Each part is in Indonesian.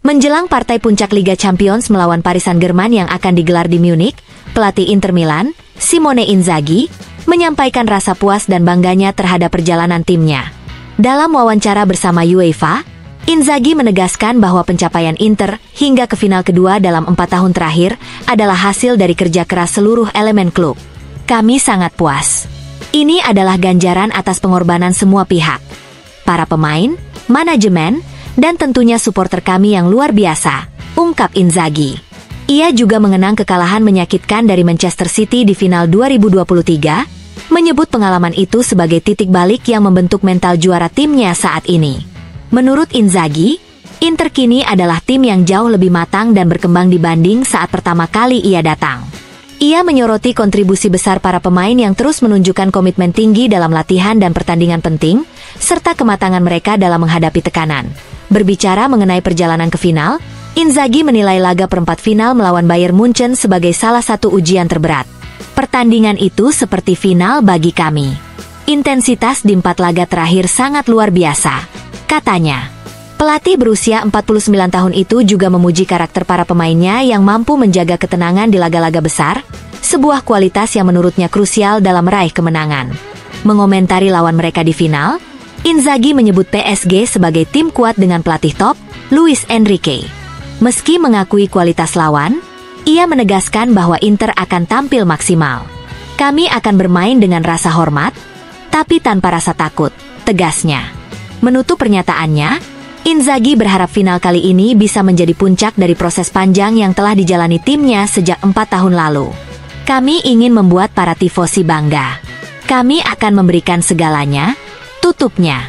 Menjelang partai puncak Liga Champions melawan Paris Saint-Germain yang akan digelar di Munich, pelatih Inter Milan, Simone Inzaghi, menyampaikan rasa puas dan bangganya terhadap perjalanan timnya. Dalam wawancara bersama UEFA, Inzaghi menegaskan bahwa pencapaian Inter hingga ke final kedua dalam 4 tahun terakhir adalah hasil dari kerja keras seluruh elemen klub. Kami sangat puas. Ini adalah ganjaran atas pengorbanan semua pihak. Para pemain, manajemen, dan tentunya supporter kami yang luar biasa, ungkap Inzaghi. Ia juga mengenang kekalahan menyakitkan dari Manchester City di final 2023, menyebut pengalaman itu sebagai titik balik yang membentuk mental juara timnya saat ini. Menurut Inzaghi, Inter kini adalah tim yang jauh lebih matang dan berkembang dibanding saat pertama kali ia datang. Ia menyoroti kontribusi besar para pemain yang terus menunjukkan komitmen tinggi dalam latihan dan pertandingan penting, serta kematangan mereka dalam menghadapi tekanan. Berbicara mengenai perjalanan ke final, Inzaghi menilai laga perempat final melawan Bayern Munchen sebagai salah satu ujian terberat. Pertandingan itu seperti final bagi kami. Intensitas di 4 laga terakhir sangat luar biasa, katanya. Pelatih berusia 49 tahun itu juga memuji karakter para pemainnya yang mampu menjaga ketenangan di laga-laga besar, sebuah kualitas yang menurutnya krusial dalam meraih kemenangan. Mengomentari lawan mereka di final, Inzaghi menyebut PSG sebagai tim kuat dengan pelatih top, Luis Enrique. Meski mengakui kualitas lawan, ia menegaskan bahwa Inter akan tampil maksimal. Kami akan bermain dengan rasa hormat, tapi tanpa rasa takut, tegasnya. Menutup pernyataannya, Inzaghi berharap final kali ini bisa menjadi puncak dari proses panjang yang telah dijalani timnya sejak 4 tahun lalu. Kami ingin membuat para tifosi bangga. Kami akan memberikan segalanya, tutupnya.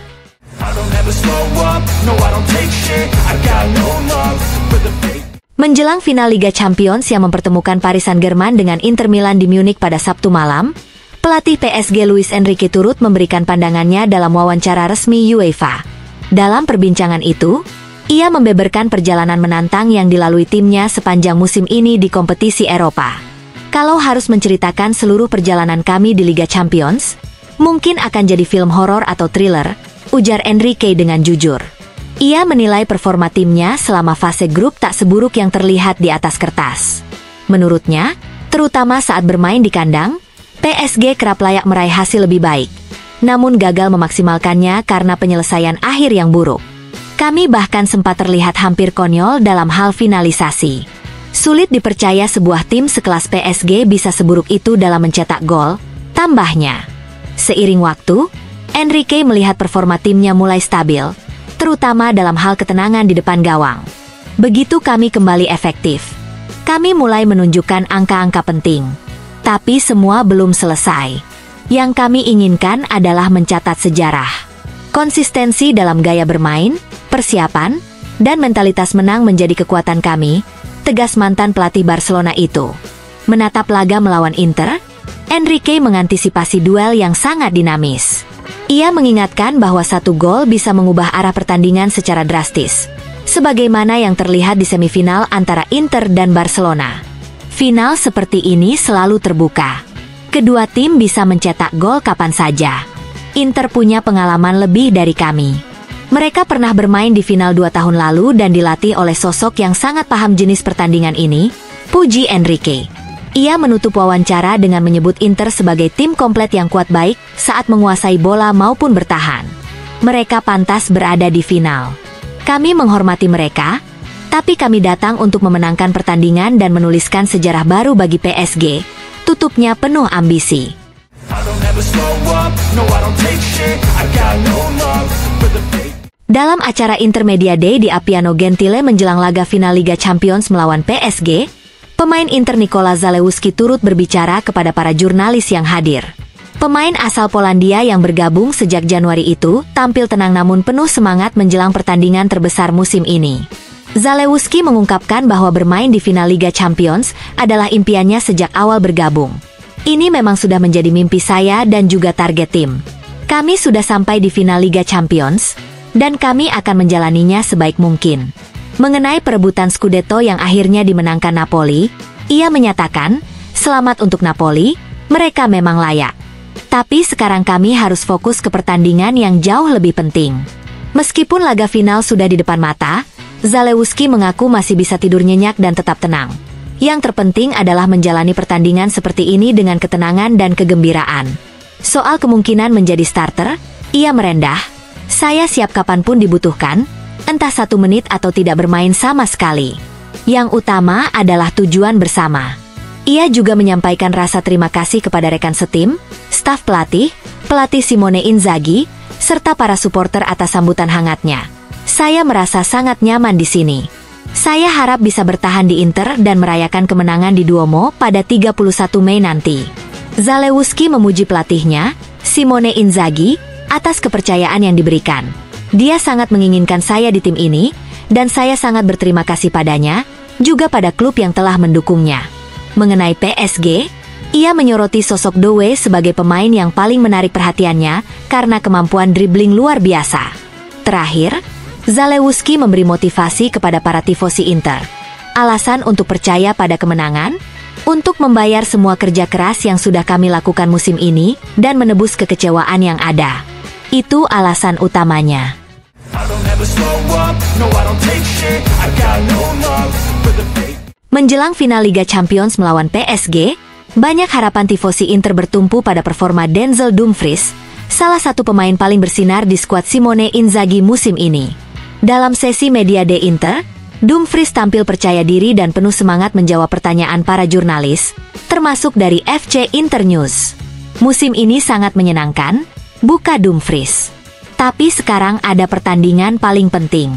Menjelang final Liga Champions yang mempertemukan Paris Saint-Germain dengan Inter Milan di Munich pada Sabtu malam, pelatih PSG Luis Enrique turut memberikan pandangannya dalam wawancara resmi UEFA. Dalam perbincangan itu, ia membeberkan perjalanan menantang yang dilalui timnya sepanjang musim ini di kompetisi Eropa. Kalau harus menceritakan seluruh perjalanan kami di Liga Champions, mungkin akan jadi film horor atau thriller, ujar Enrique dengan jujur. Ia menilai performa timnya selama fase grup tak seburuk yang terlihat di atas kertas. Menurutnya, terutama saat bermain di kandang, PSG kerap layak meraih hasil lebih baik, namun gagal memaksimalkannya karena penyelesaian akhir yang buruk. Kami bahkan sempat terlihat hampir konyol dalam hal finalisasi. Sulit dipercaya sebuah tim sekelas PSG bisa seburuk itu dalam mencetak gol, tambahnya. Seiring waktu, Enrique melihat performa timnya mulai stabil, terutama dalam hal ketenangan di depan gawang. Begitu kami kembali efektif, kami mulai menunjukkan angka-angka penting. Tapi semua belum selesai. Yang kami inginkan adalah mencatat sejarah. Konsistensi dalam gaya bermain, persiapan, dan mentalitas menang menjadi kekuatan kami, tegas mantan pelatih Barcelona itu. Menatap laga melawan Inter, Enrique mengantisipasi duel yang sangat dinamis. Ia mengingatkan bahwa 1 gol bisa mengubah arah pertandingan secara drastis, sebagaimana yang terlihat di semifinal antara Inter dan Barcelona. Final seperti ini selalu terbuka. Kedua tim bisa mencetak gol kapan saja. Inter punya pengalaman lebih dari kami. Mereka pernah bermain di final 2 tahun lalu dan dilatih oleh sosok yang sangat paham jenis pertandingan ini, puji Enrique. Ia menutup wawancara dengan menyebut Inter sebagai tim komplet yang kuat baik saat menguasai bola maupun bertahan. Mereka pantas berada di final. Kami menghormati mereka, tapi kami datang untuk memenangkan pertandingan dan menuliskan sejarah baru bagi PSG, tutupnya penuh ambisi. Dalam acara Intermedia Day di Appiano Gentile menjelang laga final Liga Champions melawan PSG, pemain Inter Nikola Zalewski turut berbicara kepada para jurnalis yang hadir. Pemain asal Polandia yang bergabung sejak Januari itu tampil tenang namun penuh semangat menjelang pertandingan terbesar musim ini. Zalewski mengungkapkan bahwa bermain di final Liga Champions adalah impiannya sejak awal bergabung. Ini memang sudah menjadi mimpi saya dan juga target tim. Kami sudah sampai di final Liga Champions, dan kami akan menjalaninya sebaik mungkin. Mengenai perebutan Scudetto yang akhirnya dimenangkan Napoli, ia menyatakan, selamat untuk Napoli, mereka memang layak. Tapi sekarang kami harus fokus ke pertandingan yang jauh lebih penting. Meskipun laga final sudah di depan mata, Zalewski mengaku masih bisa tidur nyenyak dan tetap tenang. Yang terpenting adalah menjalani pertandingan seperti ini dengan ketenangan dan kegembiraan. Soal kemungkinan menjadi starter, ia merendah, "Saya siap kapanpun dibutuhkan, entah 1 menit atau tidak bermain sama sekali. Yang utama adalah tujuan bersama." Ia juga menyampaikan rasa terima kasih kepada rekan setim, staf pelatih, pelatih Simone Inzaghi, serta para supporter atas sambutan hangatnya. "Saya merasa sangat nyaman di sini. Saya harap bisa bertahan di Inter dan merayakan kemenangan di Duomo pada 31 Mei nanti." Zalewski memuji pelatihnya, Simone Inzaghi, atas kepercayaan yang diberikan. "Dia sangat menginginkan saya di tim ini, dan saya sangat berterima kasih padanya, juga pada klub yang telah mendukungnya." Mengenai PSG, ia menyoroti sosok Doué sebagai pemain yang paling menarik perhatiannya karena kemampuan dribling luar biasa. Terakhir, Zalewski memberi motivasi kepada para tifosi Inter. "Alasan untuk percaya pada kemenangan? Untuk membayar semua kerja keras yang sudah kami lakukan musim ini dan menebus kekecewaan yang ada. Itu alasan utamanya." Menjelang final Liga Champions melawan PSG, banyak harapan tifosi Inter bertumpu pada performa Denzel Dumfries, salah satu pemain paling bersinar di skuad Simone Inzaghi musim ini. Dalam sesi media day Inter, Dumfries tampil percaya diri dan penuh semangat menjawab pertanyaan para jurnalis, termasuk dari FC Internews. "Musim ini sangat menyenangkan," buka Dumfries. "Tapi sekarang ada pertandingan paling penting.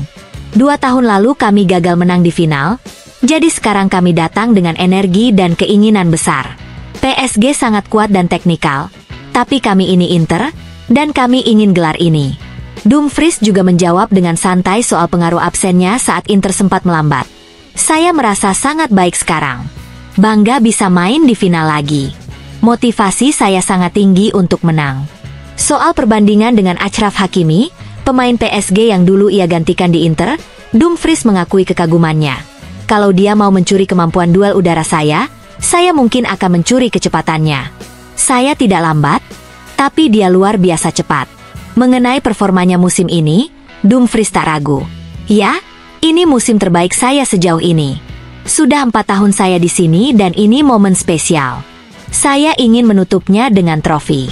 2 tahun lalu kami gagal menang di final, jadi sekarang kami datang dengan energi dan keinginan besar. PSG sangat kuat dan teknikal, tapi kami ini Inter, dan kami ingin gelar ini." Dumfries juga menjawab dengan santai soal pengaruh absennya saat Inter sempat melambat. "Saya merasa sangat baik sekarang. Bangga bisa main di final lagi. Motivasi saya sangat tinggi untuk menang." Soal perbandingan dengan Achraf Hakimi, pemain PSG yang dulu ia gantikan di Inter, Dumfries mengakui kekagumannya. "Kalau dia mau mencuri kemampuan duel udara saya mungkin akan mencuri kecepatannya. Saya tidak lambat, tapi dia luar biasa cepat." Mengenai performanya musim ini, Dumfries tak ragu. "Ya, ini musim terbaik saya sejauh ini. Sudah 4 tahun saya di sini dan ini momen spesial. Saya ingin menutupnya dengan trofi."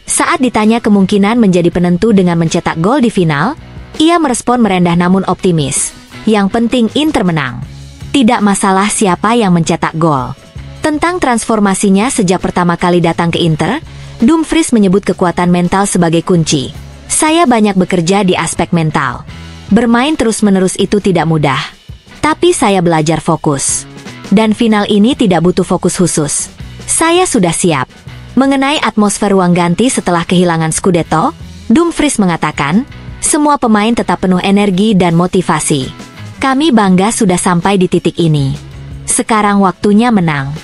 Saat ditanya kemungkinan menjadi penentu dengan mencetak gol di final, ia merespon merendah namun optimis. "Yang penting Inter menang. Tidak masalah siapa yang mencetak gol." Tentang transformasinya sejak pertama kali datang ke Inter, Dumfries menyebut kekuatan mental sebagai kunci. "Saya banyak bekerja di aspek mental. Bermain terus-menerus itu tidak mudah. Tapi saya belajar fokus. Dan final ini tidak butuh fokus khusus. Saya sudah siap." Mengenai atmosfer ruang ganti setelah kehilangan Scudetto, Dumfries mengatakan, "Semua pemain tetap penuh energi dan motivasi. Kami bangga sudah sampai di titik ini. Sekarang waktunya menang."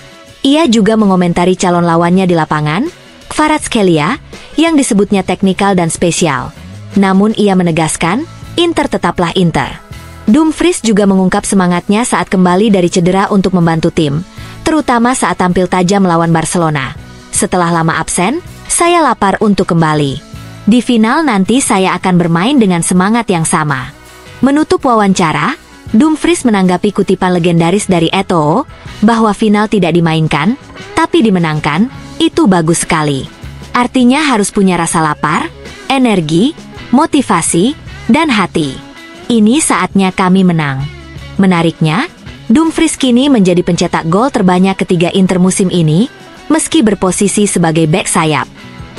Ia juga mengomentari calon lawannya di lapangan, Kvaratskhelia, yang disebutnya teknikal dan spesial. Namun ia menegaskan, Inter tetaplah Inter. Dumfries juga mengungkap semangatnya saat kembali dari cedera untuk membantu tim, terutama saat tampil tajam melawan Barcelona. "Setelah lama absen, saya lapar untuk kembali. Di final nanti saya akan bermain dengan semangat yang sama." Menutup wawancara, Dumfries menanggapi kutipan legendaris dari Eto'o, bahwa final tidak dimainkan, tapi dimenangkan, itu bagus sekali. Artinya harus punya rasa lapar, energi, motivasi, dan hati. Ini saatnya kami menang. Menariknya, Dumfries kini menjadi pencetak gol terbanyak ketiga Inter musim ini, meski berposisi sebagai bek sayap.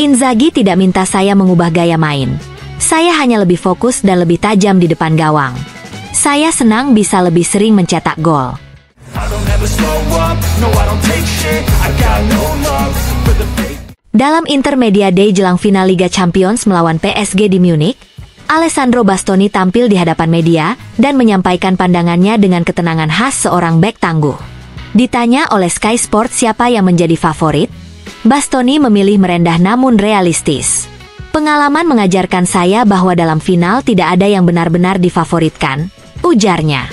"Inzaghi tidak minta saya mengubah gaya main. Saya hanya lebih fokus dan lebih tajam di depan gawang. Saya senang bisa lebih sering mencetak gol." Dalam Intermedia Day jelang final Liga Champions melawan PSG di Munich, Alessandro Bastoni tampil di hadapan media dan menyampaikan pandangannya dengan ketenangan khas seorang bek tangguh. Ditanya oleh Sky Sports siapa yang menjadi favorit, Bastoni memilih merendah namun realistis. "Pengalaman mengajarkan saya bahwa dalam final tidak ada yang benar-benar difavoritkan," ujarnya.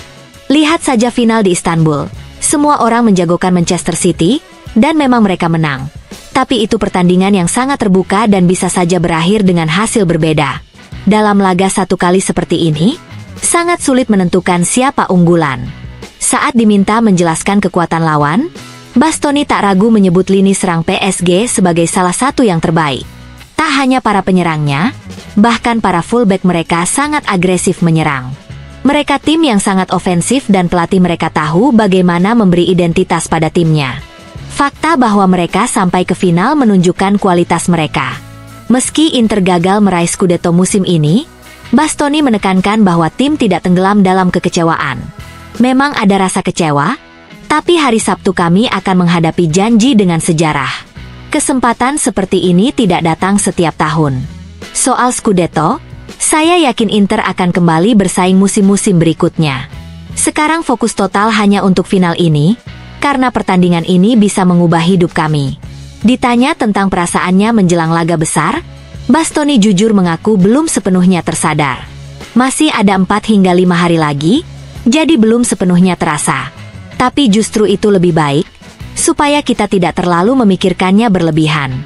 "Lihat saja final di Istanbul. Semua orang menjagokan Manchester City, dan memang mereka menang. Tapi itu pertandingan yang sangat terbuka dan bisa saja berakhir dengan hasil berbeda. Dalam laga satu kali seperti ini, sangat sulit menentukan siapa unggulan. Saat diminta menjelaskan kekuatan lawan, Bastoni tak ragu menyebut lini serang PSG sebagai salah satu yang terbaik. Tak hanya para penyerangnya, bahkan para fullback mereka sangat agresif menyerang. Mereka tim yang sangat ofensif dan pelatih mereka tahu bagaimana memberi identitas pada timnya. Fakta bahwa mereka sampai ke final menunjukkan kualitas mereka. Meski Inter gagal meraih Scudetto musim ini, Bastoni menekankan bahwa tim tidak tenggelam dalam kekecewaan. Memang ada rasa kecewa, tapi hari Sabtu kami akan menghadapi janji dengan sejarah. Kesempatan seperti ini tidak datang setiap tahun. Soal Scudetto, saya yakin Inter akan kembali bersaing musim-musim berikutnya. Sekarang fokus total hanya untuk final ini, karena pertandingan ini bisa mengubah hidup kami. Ditanya tentang perasaannya menjelang laga besar, Bastoni jujur mengaku belum sepenuhnya tersadar. Masih ada 4 hingga 5 hari lagi, jadi belum sepenuhnya terasa. Tapi justru itu lebih baik, supaya kita tidak terlalu memikirkannya berlebihan.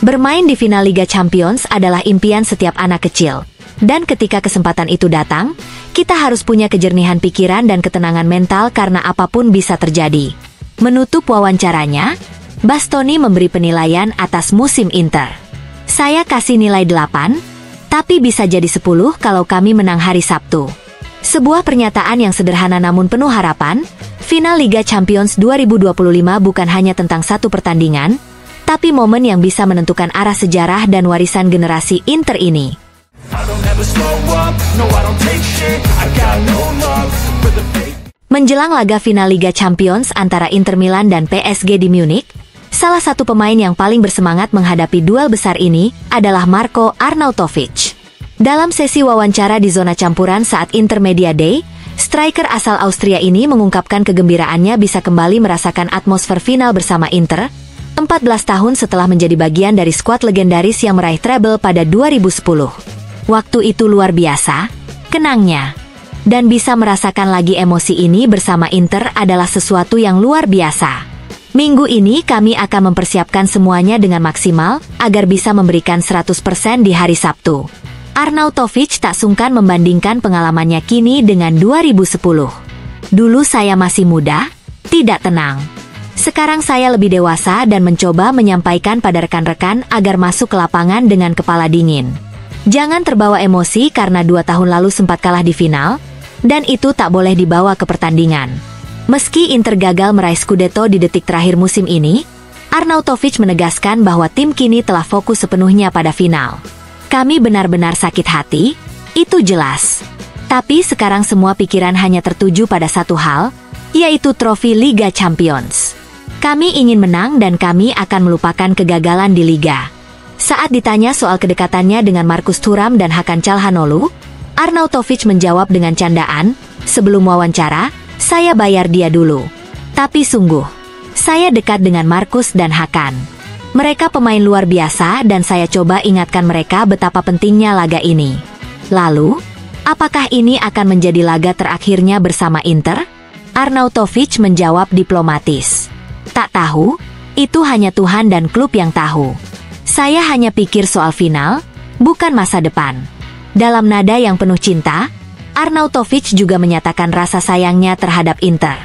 Bermain di final Liga Champions adalah impian setiap anak kecil. Dan ketika kesempatan itu datang, kita harus punya kejernihan pikiran dan ketenangan mental karena apapun bisa terjadi. Menutup wawancaranya, Bastoni memberi penilaian atas musim Inter. Saya kasih nilai 8, tapi bisa jadi 10 kalau kami menang hari Sabtu. Sebuah pernyataan yang sederhana namun penuh harapan. Final Liga Champions 2025 bukan hanya tentang satu pertandingan, tapi momen yang bisa menentukan arah sejarah dan warisan generasi Inter ini. Menjelang laga final Liga Champions antara Inter Milan dan PSG di Munich, salah satu pemain yang paling bersemangat menghadapi duel besar ini adalah Marko Arnautovic. Dalam sesi wawancara di zona campuran saat Intermedia Day, striker asal Austria ini mengungkapkan kegembiraannya bisa kembali merasakan atmosfer final bersama Inter, 14 tahun setelah menjadi bagian dari skuad legendaris yang meraih treble pada 2010. Waktu itu luar biasa, kenangnya. Dan bisa merasakan lagi emosi ini bersama Inter adalah sesuatu yang luar biasa. Minggu ini kami akan mempersiapkan semuanya dengan maksimal, agar bisa memberikan 100% di hari Sabtu. Arnautovic tak sungkan membandingkan pengalamannya kini dengan 2010. Dulu saya masih muda, tidak tenang. Sekarang saya lebih dewasa dan mencoba menyampaikan pada rekan-rekan agar masuk ke lapangan dengan kepala dingin. Jangan terbawa emosi karena 2 tahun lalu sempat kalah di final, dan itu tak boleh dibawa ke pertandingan. Meski Inter gagal meraih Scudetto di detik terakhir musim ini, Arnautovic menegaskan bahwa tim kini telah fokus sepenuhnya pada final. Kami benar-benar sakit hati, itu jelas. Tapi sekarang semua pikiran hanya tertuju pada satu hal, yaitu trofi Liga Champions. Kami ingin menang dan kami akan melupakan kegagalan di Liga. Saat ditanya soal kedekatannya dengan Markus Thuram dan Hakan Calhanoglu, Arnautovic menjawab dengan candaan, "Sebelum wawancara, saya bayar dia dulu. Tapi sungguh, saya dekat dengan Markus dan Hakan. Mereka pemain luar biasa dan saya coba ingatkan mereka betapa pentingnya laga ini." Lalu, apakah ini akan menjadi laga terakhirnya bersama Inter? Arnautovic menjawab diplomatis, "Tak tahu, itu hanya Tuhan dan klub yang tahu. Saya hanya pikir soal final, bukan masa depan." Dalam nada yang penuh cinta, Arnautovic juga menyatakan rasa sayangnya terhadap Inter.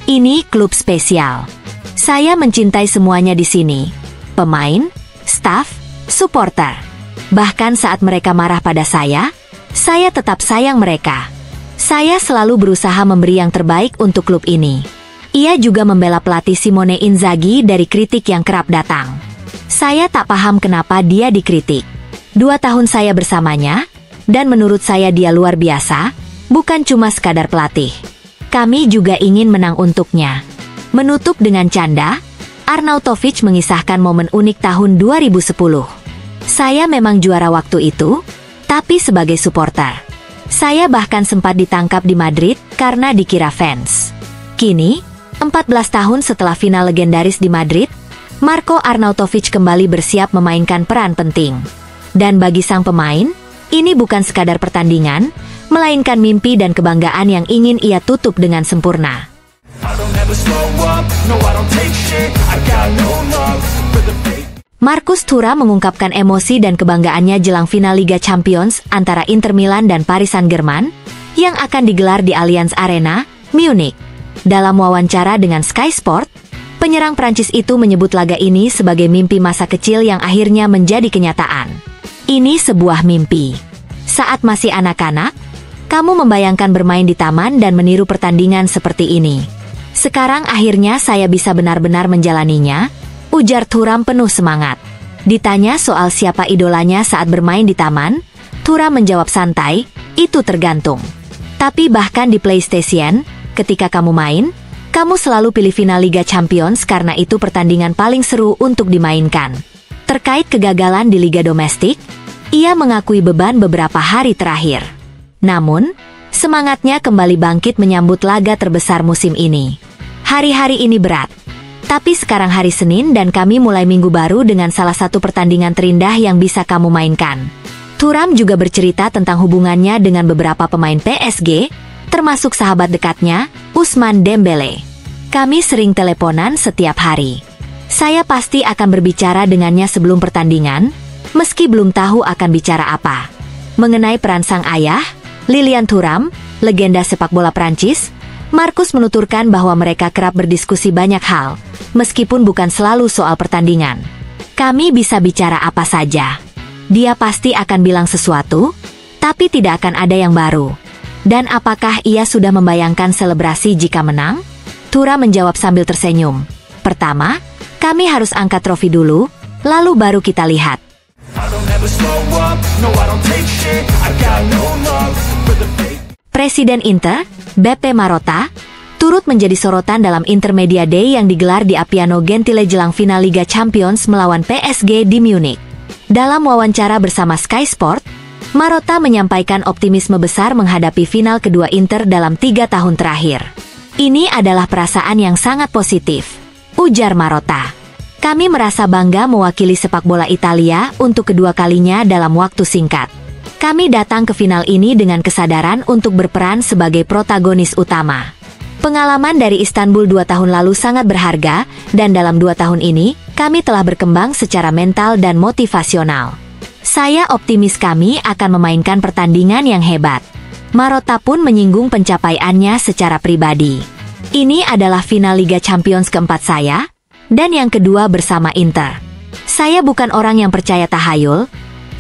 "Ini klub spesial. Saya mencintai semuanya di sini. Pemain, staf, supporter. Bahkan saat mereka marah pada saya tetap sayang mereka. Saya selalu berusaha memberi yang terbaik untuk klub ini." Ia juga membela pelatih Simone Inzaghi dari kritik yang kerap datang. "Saya tak paham kenapa dia dikritik. 2 tahun saya bersamanya, dan menurut saya dia luar biasa, bukan cuma sekadar pelatih. Kami juga ingin menang untuknya." Menutup dengan canda, Arnautovic mengisahkan momen unik tahun 2010. "Saya memang juara waktu itu, tapi sebagai supporter. Saya bahkan sempat ditangkap di Madrid karena dikira fans." Kini, 14 tahun setelah final legendaris di Madrid, Marko Arnautovic kembali bersiap memainkan peran penting. Dan bagi sang pemain, ini bukan sekadar pertandingan, melainkan mimpi dan kebanggaan yang ingin ia tutup dengan sempurna. Marcus Thuram mengungkapkan emosi dan kebanggaannya jelang final Liga Champions antara Inter Milan dan Paris Saint-Germain yang akan digelar di Allianz Arena, Munich. Dalam wawancara dengan Sky Sport, penyerang Prancis itu menyebut laga ini sebagai mimpi masa kecil yang akhirnya menjadi kenyataan. Ini sebuah mimpi. Saat masih anak-anak, kamu membayangkan bermain di taman dan meniru pertandingan seperti ini. Sekarang akhirnya saya bisa benar-benar menjalaninya, ujar Thuram penuh semangat. Ditanya soal siapa idolanya saat bermain di taman, Thuram menjawab santai, itu tergantung. Tapi bahkan di PlayStation, ketika kamu main, kamu selalu pilih final Liga Champions karena itu pertandingan paling seru untuk dimainkan. Terkait kegagalan di Liga Domestik, ia mengakui beban beberapa hari terakhir. Namun, semangatnya kembali bangkit menyambut laga terbesar musim ini. Hari-hari ini berat. Tapi sekarang hari Senin dan kami mulai minggu baru dengan salah satu pertandingan terindah yang bisa kamu mainkan. Thuram juga bercerita tentang hubungannya dengan beberapa pemain PSG, termasuk sahabat dekatnya, Ousmane Dembélé. Kami sering teleponan setiap hari. Saya pasti akan berbicara dengannya sebelum pertandingan, meski belum tahu akan bicara apa. Mengenai peran sang ayah, Lilian Thuram, legenda sepak bola Prancis, Marcus menuturkan bahwa mereka kerap berdiskusi banyak hal, meskipun bukan selalu soal pertandingan. Kami bisa bicara apa saja. Dia pasti akan bilang sesuatu, tapi tidak akan ada yang baru. Dan apakah ia sudah membayangkan selebrasi jika menang? Thuram menjawab sambil tersenyum. Pertama, kami harus angkat trofi dulu, lalu baru kita lihat. Presiden Inter, Beppe Marotta, turut menjadi sorotan dalam Intermedia Day yang digelar di Appiano Gentile jelang final Liga Champions melawan PSG di Munich. Dalam wawancara bersama Sky Sport, Marotta menyampaikan optimisme besar menghadapi final kedua Inter dalam 3 tahun terakhir. Ini adalah perasaan yang sangat positif, ujar Marotta. Kami merasa bangga mewakili sepak bola Italia untuk kedua kalinya dalam waktu singkat. Kami datang ke final ini dengan kesadaran untuk berperan sebagai protagonis utama. Pengalaman dari Istanbul 2 tahun lalu sangat berharga, dan dalam 2 tahun ini, kami telah berkembang secara mental dan motivasional. Saya optimis kami akan memainkan pertandingan yang hebat. Marotta pun menyinggung pencapaiannya secara pribadi. Ini adalah final Liga Champions keempat saya, dan yang kedua bersama Inter. Saya bukan orang yang percaya tahayul,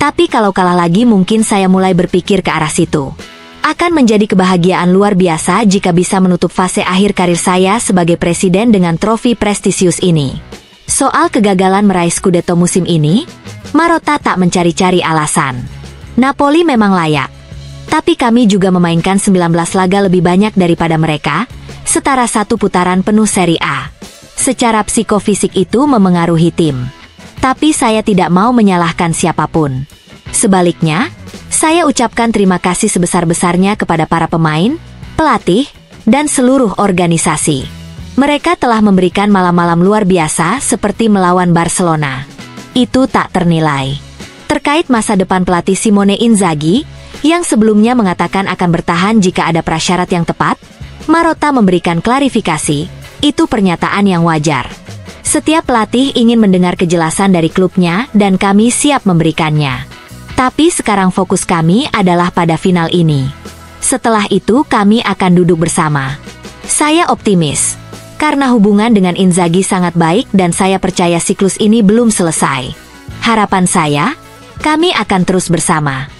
tapi kalau kalah lagi mungkin saya mulai berpikir ke arah situ. Akan menjadi kebahagiaan luar biasa jika bisa menutup fase akhir karir saya sebagai presiden dengan trofi prestisius ini. Soal kegagalan meraih Scudetto musim ini, Marotta tak mencari-cari alasan. Napoli memang layak. Tapi kami juga memainkan 19 laga lebih banyak daripada mereka, setara 1 putaran penuh Serie A. Secara psikofisik itu memengaruhi tim. Tapi saya tidak mau menyalahkan siapapun. Sebaliknya, saya ucapkan terima kasih sebesar-besarnya kepada para pemain, pelatih, dan seluruh organisasi. Mereka telah memberikan malam-malam luar biasa seperti melawan Barcelona. Itu tak ternilai. Terkait masa depan pelatih Simone Inzaghi, yang sebelumnya mengatakan akan bertahan jika ada prasyarat yang tepat, Marotta memberikan klarifikasi, itu pernyataan yang wajar. Setiap pelatih ingin mendengar kejelasan dari klubnya dan kami siap memberikannya. Tapi sekarang fokus kami adalah pada final ini. Setelah itu kami akan duduk bersama. Saya optimis. Karena hubungan dengan Inzaghi sangat baik dan saya percaya siklus ini belum selesai. Harapan saya, kami akan terus bersama.